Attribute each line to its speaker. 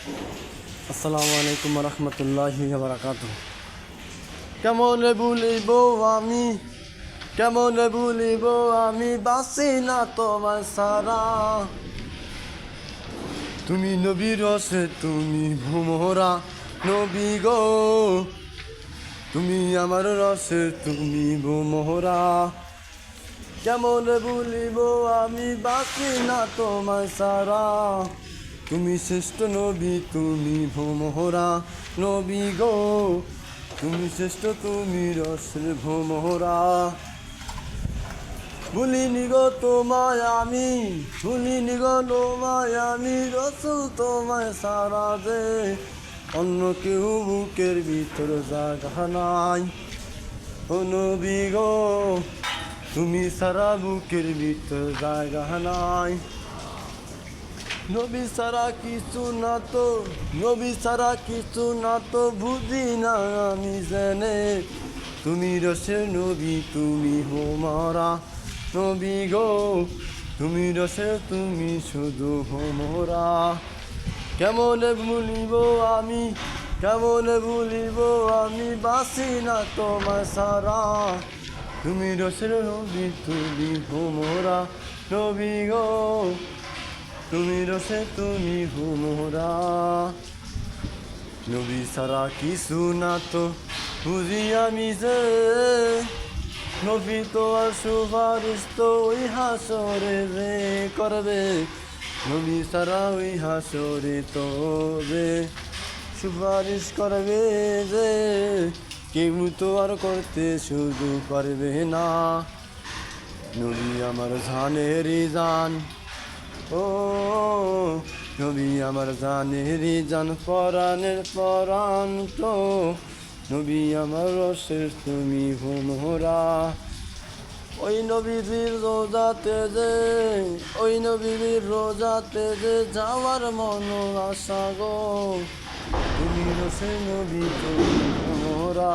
Speaker 1: আসসালামু আলাইকুম রহমতুল্লাহি বারাকাতুহু। কেমন ভুলিব আমি, কেমন ভুলিব আমি, বাসি না তোমার সারা। তুমি নবীর রসে তুমি ভোমরা নবী গো, তুমি আমার রসে তুমি ভোমরা। কেমন ভুলিব আমি, বাসি না তোমার সারা। তুমি শ্রেষ্ঠ নবী তুমি ভোমরা নবী গো, তুমি শ্রেষ্ঠ তুমি রসের ভোমরা। ভুলিনি গো তোমায় আমি, ভুলিনি গো তোমায় আমি, রসুল তোমায় সারা দে অন্য কেউ বুকের ভিতর জায়গা নাই। ও নবী গো, তুমি সারা বুকের ভিতর জায়গা নাই। নবী সারা কিছু না তো, নবী সারা কিছু না তো, বুঝি না আমি জেনে। তুমি রসের নবী তুমি হোমরা নবী গো, তুমি রসের তুমি শুধু হোমরা। কেমন ভুলিব আমি, কেমন ভুলিব আমি, বাসি না তোমার সারা। তুমি রসের নবী তুমি হোমরা নবী গো, তুমি রসে তুমি হুমরা। নবী সারা কিছু না তো, বুঝি আমি যে। নবী তো আর সুপারিশ তো ওই হাসরে রে করবে। নবী সারা ওই হাসরে তবে সুপারিশ করবে যে, কেউ তো আর করতে শুধু পারবে না। নবী আমার জানেরই জান, ও নবী আমার জানেরই জান, পরাণের পরাণ তো। নবী আমার রসের তুমি ভোমরা। ওই নবীর রোজাতে যে, ওই নবীর রোজাতে যে যাওয়ার মন আশা গো, তুমি রসের নবী তুমি ভোমরা।